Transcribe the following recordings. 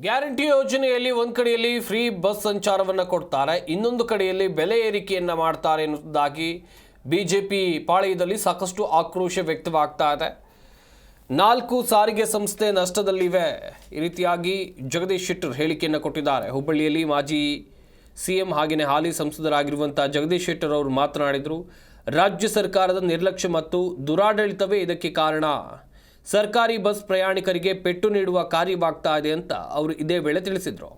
Guarantee ಯೋಜನೆಯಲ್ಲಿ ಒಂದು ಕಡೆಯಲ್ಲಿ ಫ್ರೀ ಬಸ್ ಸಂಚಾರವನ್ನು ಕೊಡ್ತಾರೆ, ಇನ್ನೊಂದು ಕಡೆಯಲ್ಲಿ ಬೆಲೆ ಏರಿಕೆಯನ್ನು ಮಾಡ್ತಾರೆ ಎನ್ನುವುದಾಗಿ ಬಿಜೆಪಿ ಪಾಳೆಯದಲ್ಲಿ ಸಾಕಷ್ಟು ಆಕ್ರೋಶ ವ್ಯಕ್ತವಾಗ್ತಾ ಇದೆ. 4 ಸಾರಿಗೆ ಸಂಸ್ಥೆ ನಷ್ಟದಲ್ಲಿವೆ, ಈ ರೀತಿಯಾಗಿ ಜಗದೀಶ್ ಶೆಟ್ಟರ್ ಹೇಳಿಕೆಯನ್ನು ಕೊಟ್ಟಿದ್ದಾರೆ. ಹುಬ್ಬಳ್ಳಿಯಲ್ಲಿ ಮಾಜಿ ಸಿಎಂ ಹಾಗೆಯೇ ಹಾಲಿ ಸಂಸದರಾಗಿರುವಂಥ ಜಗದೀಶ್ ಶೆಟ್ಟರ್ ಅವರು ಮಾತನಾಡಿದರು. ರಾಜ್ಯ ಸರ್ಕಾರದ ನಿರ್ಲಕ್ಷ್ಯ ಮತ್ತು ದುರಾಡಳಿತವೇ ಇದಕ್ಕೆ ಕಾರಣ. ಸರ್ಕಾರಿ ಬಸ್ ಪ್ರಯಾಣಿಕರಿಗೆ ಪೆಟ್ಟು ನೀಡುವ ಕಾರ್ಯವಾಗ್ತಾ ಇದೆ ಅಂತ ಅವರು ಇದೇ ವೇಳೆ ತಿಳಿಸಿದರು.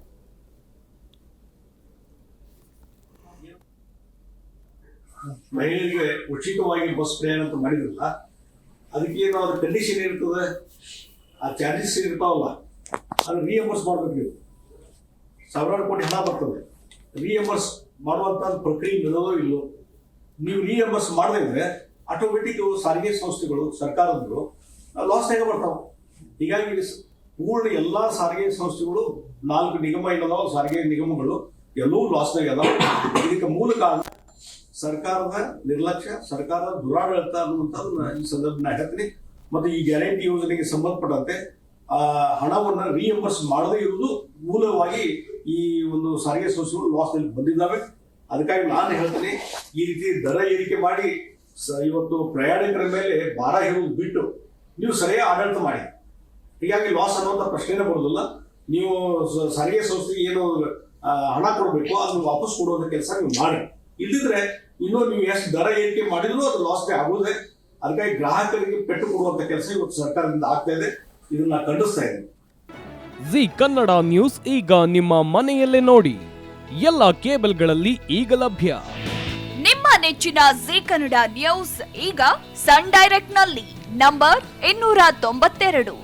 ಮಹಿಳೆಯರಿಗೆ ಉಚಿತವಾಗಿ ಬಸ್ ಪ್ರಯಾಣ ಅಂತ ಮಾಡಿದ್ರಲ್ಲ, ಅದಕ್ಕೆ ಏನು ಅದ್ರ ಕಂಡೀಷನ್ ಇರ್ತದೆ, ಆ ಚಾರ್ಜಸ್ ಇರ್ತಾವಲ್ಲ, ಅದು ರಿಯಂಬರ್ಸ್ ಮಾಡ್ಬೇಕು. ನೀವು ಸಾವಿರಾರು ಕೋಟಿ ಹಣ ಬರ್ತದೆ, ರಿಯಂಬರ್ಸ್ ಮಾಡುವಂಥ ಪ್ರಕ್ರಿಯೆ ಇರೋದೋ ಇಲ್ಲೋ. ನೀವು ರಿಯಂಬರ್ಸ್ ಮಾಡದಿದ್ರೆ ಆಟೋಮೆಟಿಕ್ ಸಾರಿಗೆ ಸಂಸ್ಥೆಗಳು ಸರ್ಕಾರದವರು ಲಾಸ್ ಆಗಿ ಬರ್ತಾವೆ. ಹೀಗಾಗಿ ಪೂರ್ಣ ಎಲ್ಲ ಸಾರಿಗೆ ಸಂಸ್ಥೆಗಳು 4 ನಿಗಮ ಏನದಾವ ಸಾರಿಗೆ ನಿಗಮಗಳು ಎಲ್ಲವೂ ಲಾಸ್ನಾಗ ಅದಾವ. ಇದಕ್ಕೆ ಮೂಲ ಕಾರಣ ಸರ್ಕಾರದ ನಿರ್ಲಕ್ಷ್ಯ, ಸರ್ಕಾರದ ದುರಾಡಳಿತ ಅನ್ನುವಂಥದ್ದು ಈ ಸಂದರ್ಭ ಹೇಳ್ತೀನಿ. ಮತ್ತು ಈ ಗ್ಯಾರಂಟಿ ಯೋಜನೆಗೆ ಸಂಬಂಧಪಟ್ಟಂತೆ ಹಣವನ್ನು ರಿಯಂಬರ್ಸ್ ಮಾಡದೇ ಇರುವುದು ಮೂಲವಾಗಿ ಈ ಒಂದು ಸಾರಿಗೆ ಸಂಸ್ಥೆಗಳು ಲಾಸ್ನಲ್ಲಿ ಬಂದಿದ್ದಾವೆ. ಅದಕ್ಕಾಗಿ ನಾನು ಹೇಳ್ತೀನಿ, ಈ ರೀತಿ ದರ ಏರಿಕೆ ಮಾಡಿ ಇವತ್ತು ಪ್ರಯಾಣಿಕರ ಮೇಲೆ ಭಾರ ಹೇರುವುದು ಬಿಟ್ಟು ನೀವು ಸರಿಯಾಗಿ ಆಡಳಿತ ಮಾಡಿ. ಹೀಗಾಗಿ ಲಾಸ್ ಅನ್ನುವಂಥ ಪ್ರಶ್ನೆನೇ ಬರೋದಿಲ್ಲ. ನೀವು ಸಾರಿಗೆ ಸಂಸ್ಥೆಗೆ ಏನು ಹಣ ಕೊಡಬೇಕು ಅದನ್ನು ವಾಪಸ್ ಕೊಡುವಂಥ ಕೆಲಸ ನೀವು ಮಾಡಿ. ಇಲ್ಲಿದ್ರೆ ಇನ್ನೂ ನೀವು ಎಷ್ಟು ದರ ಏರಿಕೆ ಮಾಡಿದ್ರು ಅದು ಲಾಸ್ಗೆ ಆಗುವುದೇ. ಅದಕ್ಕಾಗಿ ಗ್ರಾಹಕರಿಗೆ ಪೆಟ್ಟು ಕೊಡುವಂಥ ಕೆಲಸ ಇವತ್ತು ಸರ್ಕಾರದಿಂದ ಆಗ್ತಾ ಇದೆ. ಇದನ್ನ ಖಂಡಿಸ್ತಾ ಇದ್ದೀನಿ. ಜಿ ಕನ್ನಡ ನ್ಯೂಸ್ ಈಗ ನಿಮ್ಮ ಮನೆಯಲ್ಲೇ ನೋಡಿ, ಎಲ್ಲ ಕೇಬಲ್ಗಳಲ್ಲಿ ಈಗ ಲಭ್ಯ. ನಿಮ್ಮ ನೆಚ್ಚಿನ ಜಿ ಕನ್ನಡ ನ್ಯೂಸ್ ಈಗ ಸನ್ ಡೈರೆಕ್ಟ್ ನಲ್ಲಿ number 292,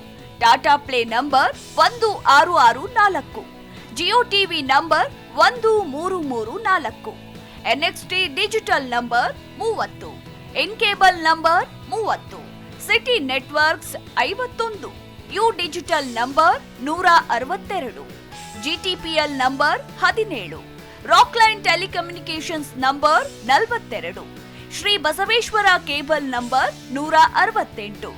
Tata play number 1664, Jio TV number 1334, NXT digital number 30, in cable number 30, city networks 51, U digital number 162, GTPL number 17, Rockline telecommunications number 42, Shri Basaveshwara cable number 168,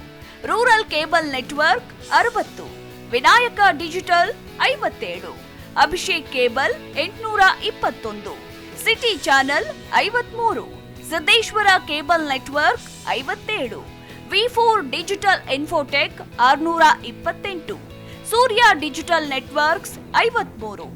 rural cable network 60, Vinayaka digital 57, Abhishek cable 821, city channel 53, Siddeshwara cable network 57, ವಿ4 digital infotech 628, Surya digital networks 53,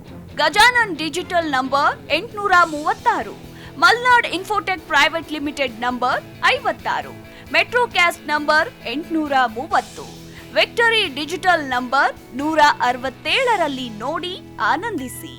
Gajanan digital number 836, Malnad infotech private limited number 56, metro cast number 830, victory digital number 167ರಲ್ಲಿ ನೋಡಿ ಆನಂದಿಸಿ.